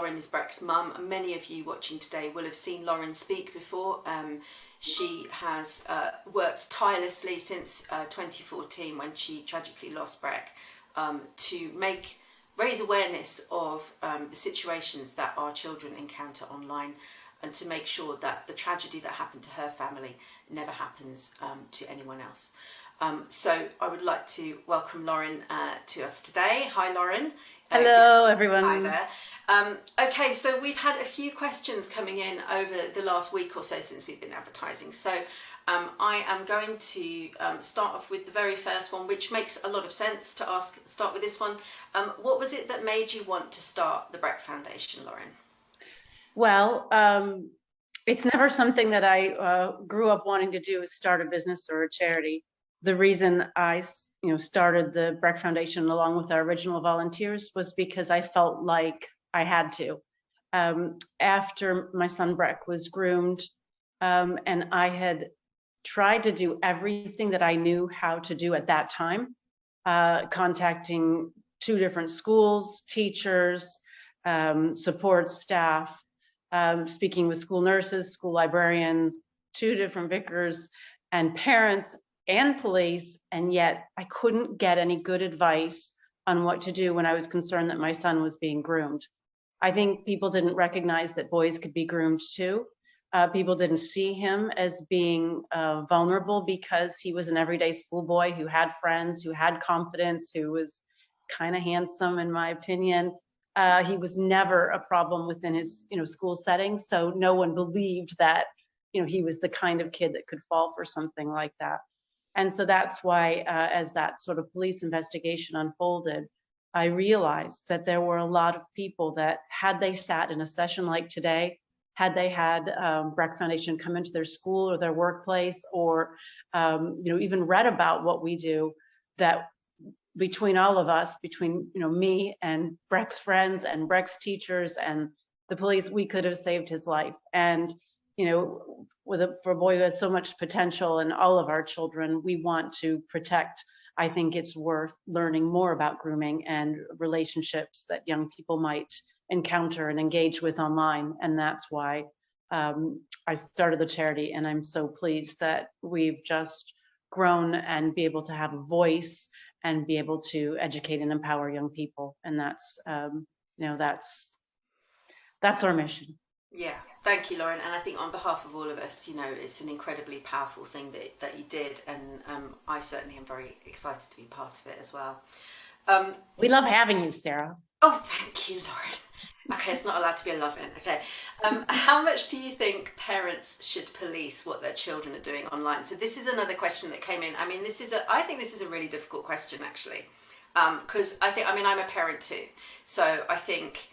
Lorin is Breck's mum, and many of you watching today will have seen Lorin speak before. She has worked tirelessly since 2014 when she tragically lost Breck to raise awareness of the situations that our children encounter online, and to make sure that the tragedy that happened to her family never happens to anyone else. So I would like to welcome Lorin to us today. Hi, Lorin. Hello, everyone. Hi there. Okay, so we've had a few questions coming in over the last week or so since we've been advertising. So I am going to start off with the very first one, which makes a lot of sense to start with this one. What was it that made you want to start the Breck Foundation, Lorin? Well, it's never something that I grew up wanting to do, is start a business or a charity. The reason I started the Breck Foundation along with our original volunteers was because I felt like I had to. After my son Breck was groomed, and I had tried to do everything that I knew how to do at that time, contacting 2 different schools, teachers, support staff, speaking with school nurses, school librarians, 2 different vicars, and parents and police, and yet I couldn't get any good advice on what to do when I was concerned that my son was being groomed. I think people didn't recognize that boys could be groomed too. People didn't see him as being vulnerable because he was an everyday schoolboy who had friends, who had confidence, who was kind of handsome, in my opinion. He was never a problem within his school setting, so no one believed that he was the kind of kid that could fall for something like that. And so that's why, as that sort of police investigation unfolded, I realized that there were a lot of people that, had they sat in a session like today, had they had Breck Foundation come into their school or their workplace, or even read about what we do, that between all of us, between me and Breck's friends and Breck's teachers and the police, we could have saved his life. And for a boy who has so much potential, and all of our children, we want to protect. I think it's worth learning more about grooming and relationships that young people might encounter and engage with online. And that's why I started the charity, and I'm so pleased that we've just grown and be able to have a voice and be able to educate and empower young people. And that's that's our mission. Yeah, thank you, Lorin. And I think on behalf of all of us, it's an incredibly powerful thing that you did, and I certainly am very excited to be part of it as well. We love having you, Sarah. Oh, thank you, Lorin. Okay, it's not allowed to be a love-in. Okay. How much do you think parents should police what their children are doing online? So this is another question that came in. I mean, I think this is a really difficult question, actually, because I'm a parent too. So I think,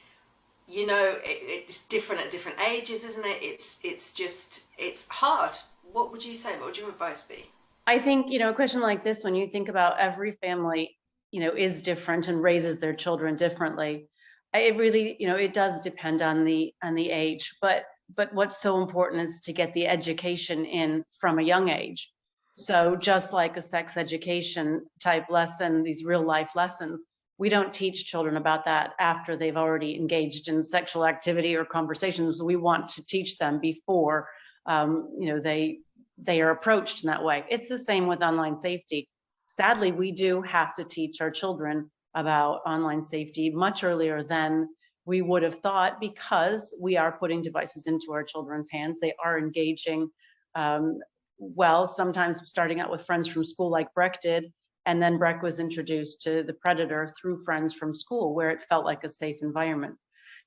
it's different at different ages, isn't it? It's hard. What would you say? What would your advice be? I think, a question like this, when you think about every family, is different and raises their children differently. It really, it does depend on the age, but what's so important is to get the education in from a young age. So just like a sex education type lesson, these real life lessons, we don't teach children about that after they've already engaged in sexual activity or conversations. We want to teach them before they are approached in that way. It's the same with online safety. Sadly, we do have to teach our children about online safety much earlier than we would have thought, because we are putting devices into our children's hands. They are engaging, sometimes starting out with friends from school like Breck did, and then Breck was introduced to the predator through friends from school, where it felt like a safe environment.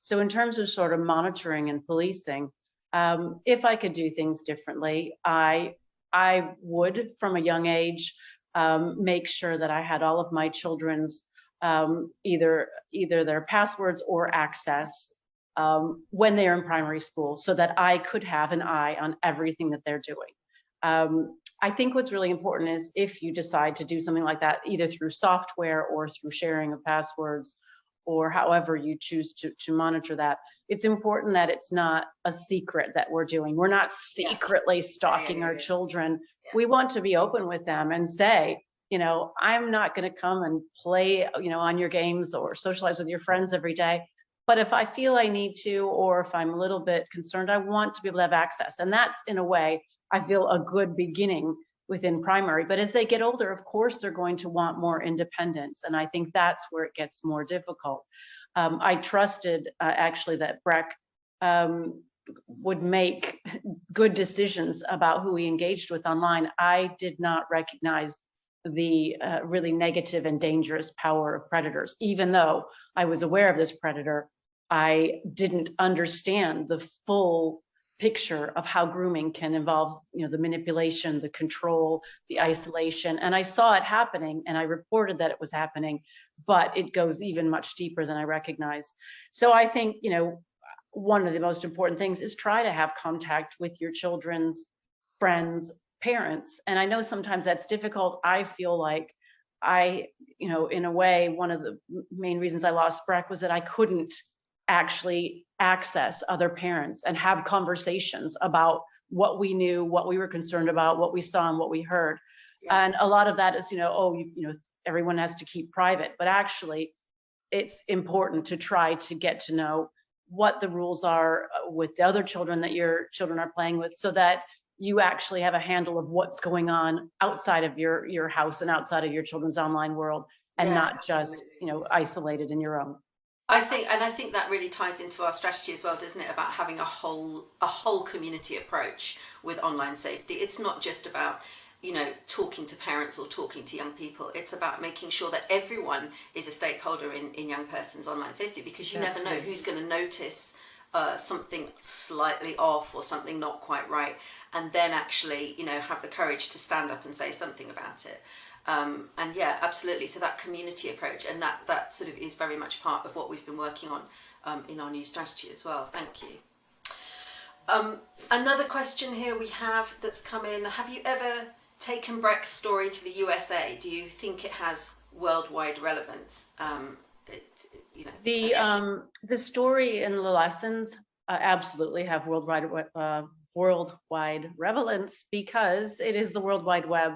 So in terms of sort of monitoring and policing, if I could do things differently, I would, from a young age, make sure that I had all of my children's either their passwords or access when they're in primary school, so that I could have an eye on everything that they're doing. I think what's really important is, if you decide to do something like that, either through software or through sharing of passwords, or however you choose to monitor that, it's important that it's not a secret that we're doing. We're not secretly stalking our children. We want to be open with them and say, I'm not going to come and play, on your games or socialize with your friends every day, But if I feel I need to, or if I'm a little bit concerned, I want to be able to have access. And that's, in a way, I feel a good beginning within primary. But as they get older, of course, they're going to want more independence. And I think that's where it gets more difficult. I trusted actually that Breck would make good decisions about who he engaged with online. I did not recognize the really negative and dangerous power of predators. Even though I was aware of this predator, I didn't understand the full picture of how grooming can involve, the manipulation, the control, the isolation. And I saw it happening and I reported that it was happening, but it goes even much deeper than I recognized. So I think, one of the most important things is try to have contact with your children's friends, parents. And I know sometimes that's difficult. I feel like in a way, one of the main reasons I lost Breck was that I couldn't actually access other parents and have conversations about what we knew, what we were concerned about, what we saw and what we heard. Yeah. And a lot of that is, everyone has to keep private, but actually it's important to try to get to know what the rules are with the other children that your children are playing with, so that you actually have a handle of what's going on outside of your house and outside of your children's online world, and not just, isolated in your own. I think that really ties into our strategy as well, doesn't it? About having a whole community approach with online safety. It's not just about, talking to parents or talking to young people. It's about making sure that everyone is a stakeholder in young person's online safety, because you never know who's going to notice something slightly off or something not quite right, and then actually, have the courage to stand up and say something about it. And yeah, absolutely. So that community approach, and that sort of is very much part of what we've been working on in our new strategy as well. Thank you. Another question here we have that's come in. Have you ever taken Breck's story to the USA? Do you think it has worldwide relevance? The story and the lessons absolutely have worldwide relevance, because it is the World Wide Web.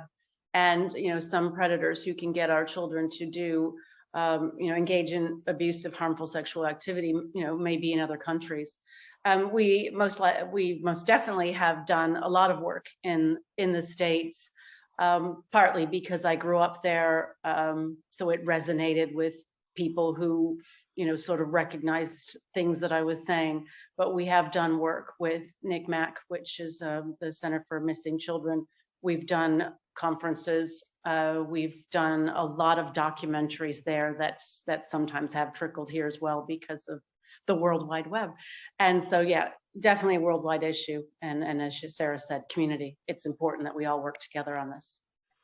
And some predators who can get our children to do engage in abusive, harmful sexual activity may be in other countries. We most definitely have done a lot of work in the States, partly because I grew up there, so it resonated with people who sort of recognized things that I was saying. But we have done work with NCMAC, which is the Center for Missing Children. We've done conferences. We've done a lot of documentaries there that sometimes have trickled here as well because of the World Wide Web. And so, yeah, definitely a worldwide issue. And as Sarah said, community. It's important that we all work together on this.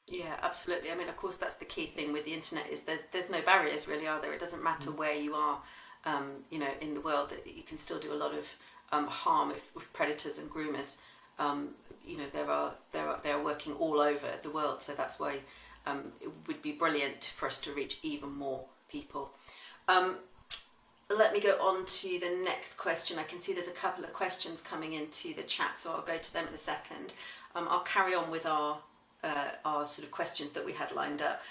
Yeah, absolutely. I mean, of course, that's the key thing with the internet, is there's no barriers really, are there? It doesn't matter where you are, in the world. You can still do a lot of harm with predators and groomers. They're working all over the world, so that's why it would be brilliant for us to reach even more people. Let me go on to the next question. I can see there's a couple of questions coming into the chat, so I'll go to them in a second. I'll carry on with our sort of questions that we had lined up.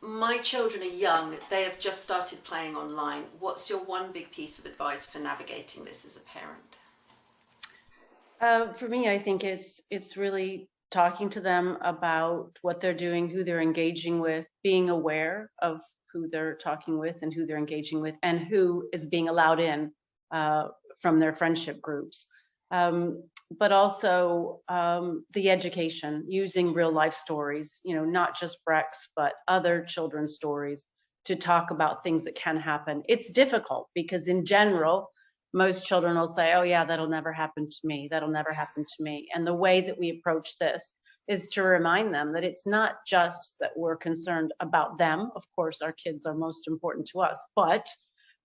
My children are young. They have just started playing online. What's your one big piece of advice for navigating this as a parent? For me, I think it's really talking to them about what they're doing, who they're engaging with, being aware of who they're talking with and who they're engaging with, and who is being allowed in from their friendship groups. But also the education, using real life stories, not just Breck's, but other children's stories, to talk about things that can happen. It's difficult because in general, most children will say, oh yeah, that'll never happen to me. That'll never happen to me. And the way that we approach this is to remind them that it's not just that we're concerned about them. Of course, our kids are most important to us. But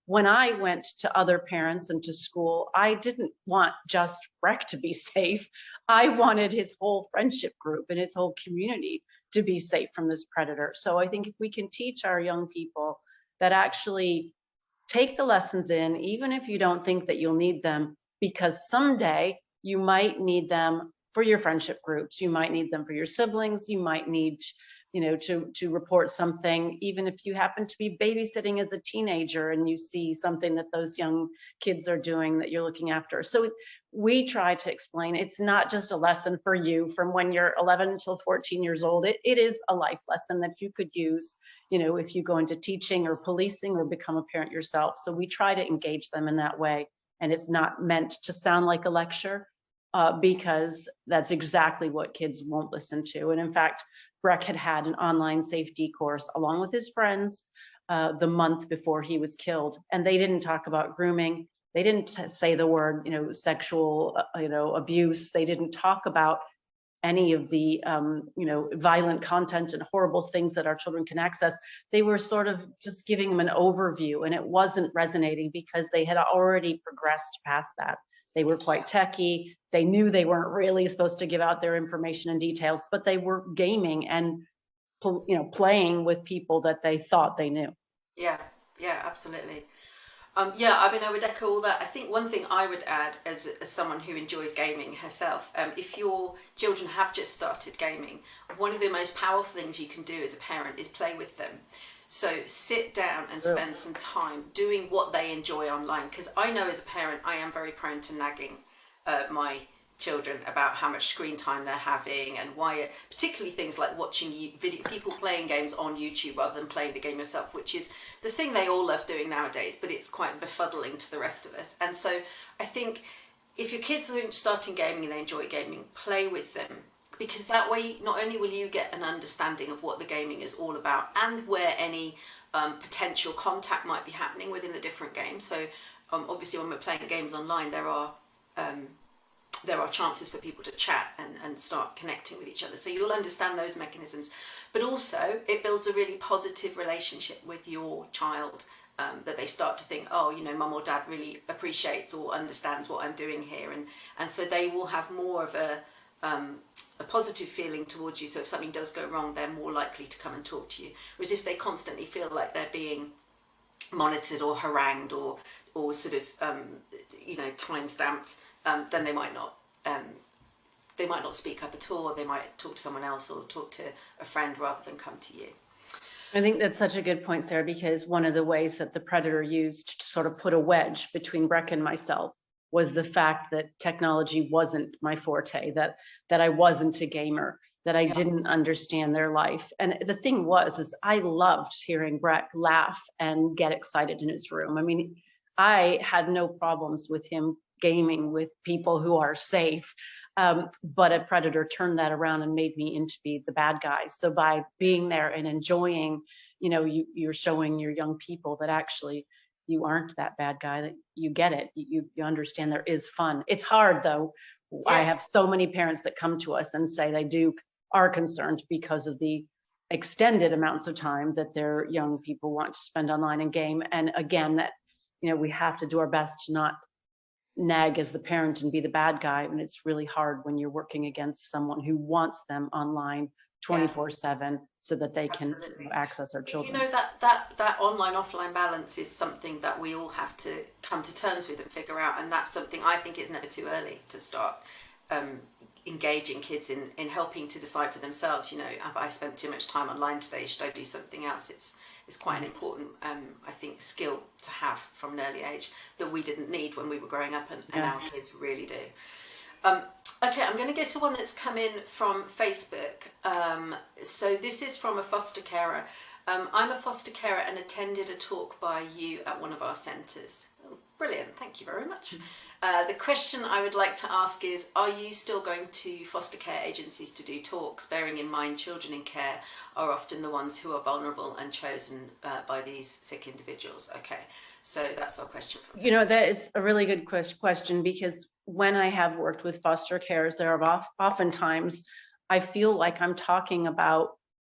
when I went to other parents and to school, I didn't want just Breck to be safe. I wanted his whole friendship group and his whole community to be safe from this predator. So I think if we can teach our young people that actually take the lessons in, even if you don't think that you'll need them, because someday you might need them for your friendship groups, you might need them for your siblings, you might need to report something, even if you happen to be babysitting as a teenager and you see something that those young kids are doing that you're looking after. So we try to explain it's not just a lesson for you from when you're 11 until 14 years old. It is a life lesson that you could use, if you go into teaching or policing or become a parent yourself. So we try to engage them in that way. And it's not meant to sound like a lecture, because that's exactly what kids won't listen to. And in fact, Breck had an online safety course along with his friends the month before he was killed. And they didn't talk about grooming. They didn't say the word, sexual, abuse. They didn't talk about any of the, violent content and horrible things that our children can access. They were sort of just giving them an overview, and it wasn't resonating because they had already progressed past that. They were quite techy. They knew they weren't really supposed to give out their information and details, but they were gaming and, playing with people that they thought they knew. Yeah, yeah, absolutely. Yeah, I mean, I would echo all that. I think one thing I would add as someone who enjoys gaming herself, if your children have just started gaming, one of the most powerful things you can do as a parent is play with them. So sit down and spend some time doing what they enjoy online. Because I know as a parent, I am very prone to nagging my children about how much screen time they're having and why, particularly things like watching people playing games on YouTube rather than playing the game yourself, which is the thing they all love doing nowadays, but it's quite befuddling to the rest of us. And so I think if your kids are starting gaming and they enjoy gaming, play with them, because that way not only will you get an understanding of what the gaming is all about and where any potential contact might be happening within the different games. So obviously when we're playing games online, there are chances for people to chat and start connecting with each other. So you'll understand those mechanisms. But also, it builds a really positive relationship with your child, that they start to think, oh, mum or dad really appreciates or understands what I'm doing here. And so they will have more of a positive feeling towards you. So if something does go wrong, they're more likely to come and talk to you. Whereas if they constantly feel like they're being monitored or harangued or sort of, time stamped, then they might not speak up at all. Or they might talk to someone else or talk to a friend rather than come to you. I think that's such a good point, Sarah, because one of the ways that the predator used to sort of put a wedge between Breck and myself was the fact that technology wasn't my forte, that I wasn't a gamer, that I didn't understand their life. And the thing is I loved hearing Breck laugh and get excited in his room. I mean, I had no problems with him gaming with people who are safe. But a predator turned that around and made me into be the bad guy. So by being there and enjoying, you're showing your young people that actually you aren't that bad guy, that you get it. You understand there is fun. It's hard though. Yeah. I have so many parents that come to us and say they are concerned because of the extended amounts of time that their young people want to spend online and game. And again, that, we have to do our best to not nag as the parent and be the bad guy. And it's really hard when you're working against someone who wants them online 24/7 so that they can access our children. That online offline balance is something that we all have to come to terms with and figure out. And that's something I think is never too early to start engaging kids in helping to decide for themselves. Have I spent too much time online today? Should I do something else? It's quite an important, I think, skill to have from an early age that we didn't need when we were growing up, and our kids really do. Okay, I'm going to get to one that's come in from Facebook. So this is from a foster carer. I'm a foster carer and attended a talk by you at one of our centres. Oh, brilliant, thank you very much. The question I would like to ask is, are you still going to foster care agencies to do talks, bearing in mind children in care are often the ones who are vulnerable and chosen by these sick individuals? Okay, so that's our question. That is a really good question, because when I have worked with foster carers, there are oftentimes I feel like I'm talking about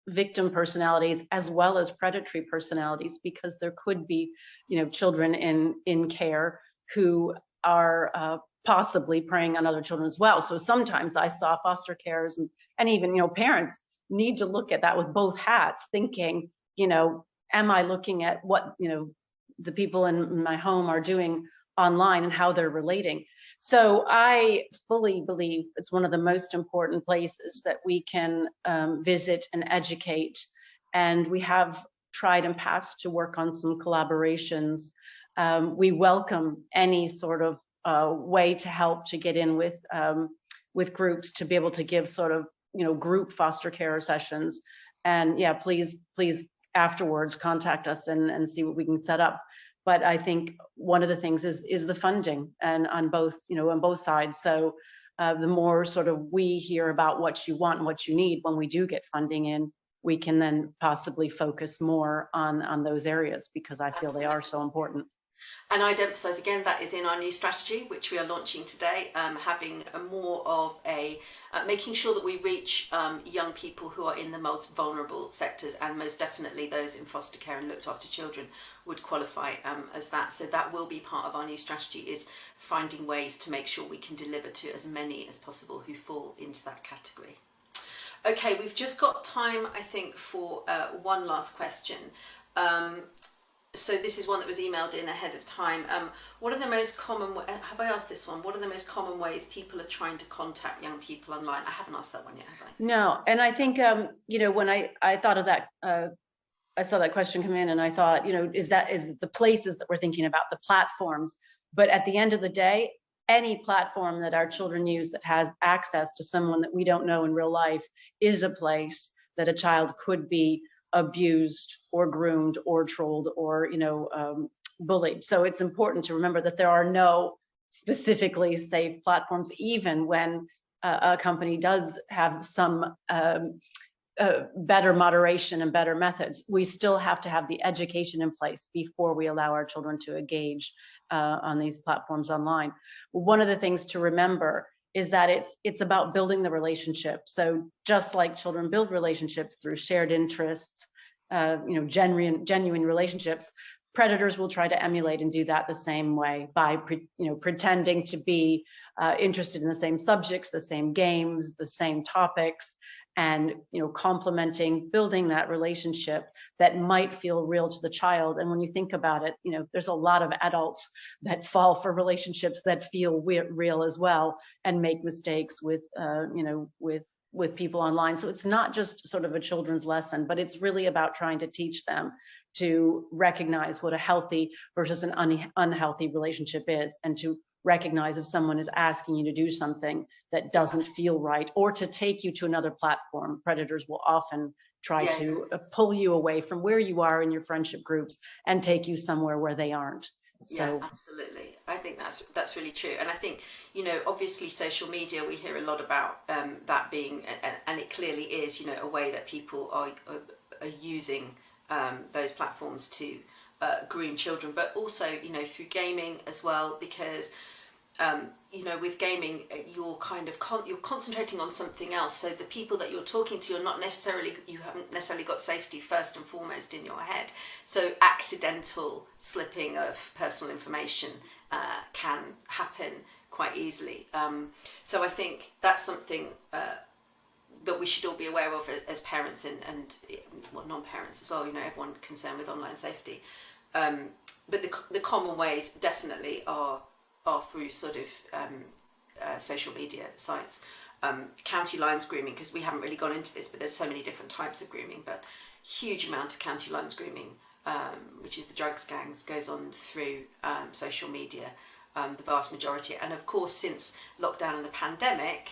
victim personalities as well as predatory personalities, because there could be, children in care who are possibly preying on other children as well. So sometimes I saw foster carers and even, parents need to look at that with both hats, thinking, am I looking at what, the people in my home are doing online and how they're relating. So I fully believe it's one of the most important places that we can visit and educate. And we have tried in past to work on some collaborations. We welcome any sort of way to help to get in with groups to be able to give sort of, group foster care sessions. And yeah, please afterwards contact us and see what we can set up. But I think one of the things is the funding, and on both, on both sides. So the more sort of we hear about what you want and what you need when we do get funding in, we can then possibly focus more on those areas, because I feel they are so important. And I'd emphasise again that is in our new strategy, which we are launching today, having a more of a making sure that we reach young people who are in the most vulnerable sectors, and most definitely those in foster care and looked after children would qualify as that. So that will be part of our new strategy, is finding ways to make sure we can deliver to as many as possible who fall into that category. Okay, we've just got time, I think, for one last question. So this is one that was emailed in ahead of time. What are the most common, have I asked this one? What are the most common ways people are trying to contact young people online? I haven't asked that one yet, have I? No, and I think, when I thought of that, I saw that question come in, and I thought, is the places that we're thinking about, the platforms. But at the end of the day, any platform that our children use that has access to someone that we don't know in real life is a place that a child could be abused or groomed or trolled or bullied. So it's important to remember that there are no specifically safe platforms, even when a company does have some better moderation and better methods. We still have to have the education in place before we allow our children to engage on these platforms online. One of the things to remember is that it's about building the relationship. So just like children build relationships through shared interests, genuine relationships, predators will try to emulate and do that the same way by pretending to be interested in the same subjects, the same games, the same topics, and complementing, building that relationship that might feel real to the child. And when you think about it, there's a lot of adults that fall for relationships that feel real as well, and make mistakes with people online. So it's not just sort of a children's lesson, but it's really about trying to teach them to recognize what a healthy versus an unhealthy relationship is, and to recognize if someone is asking you to do something that doesn't feel right, or to take you to another platform. Predators will often try to pull you away from where you are in your friendship groups and take you somewhere where they aren't. So, yeah, absolutely. I think that's really true. And I think, obviously social media, we hear a lot about that being, and it clearly is, a way that people are using those platforms to groom children, but also, through gaming as well, because with gaming, you're kind of you're concentrating on something else. So the people that you're talking to, you haven't necessarily got safety first and foremost in your head. So accidental slipping of personal information can happen quite easily. So I think that's something that we should all be aware of as parents and non-parents as well. Everyone concerned with online safety. But the common ways definitely are through sort of social media sites. County lines grooming, because we haven't really gone into this, but there's so many different types of grooming, but huge amount of county lines grooming, which is the drugs gangs, goes on through social media, the vast majority. And of course, since lockdown and the pandemic,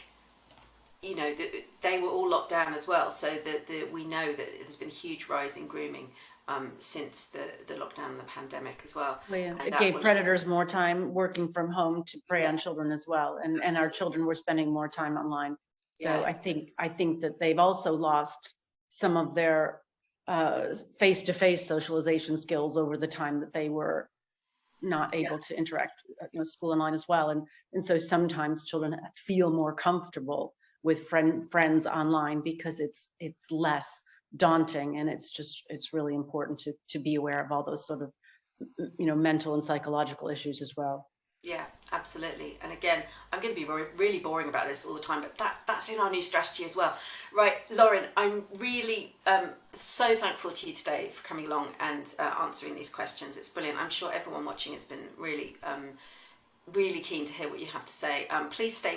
they were all locked down as well. So we know that there's been a huge rise in grooming since the lockdown and the pandemic as well. It gave predators more time working from home to prey on children as well, and our children were spending more time online. So I think that they've also lost some of their face-to-face socialization skills over the time that they were not able to interact, school online as well, and so sometimes children feel more comfortable with friends online because it's less daunting, and it's really important to be aware of all those sort of mental and psychological issues as well. Yeah, absolutely. And again, I'm going to be really boring about this all the time, but that's in our new strategy as well. Right, Lorin, I'm really so thankful to you today for coming along and answering these questions. It's brilliant. I'm sure everyone watching has been really, really keen to hear what you have to say. Please stay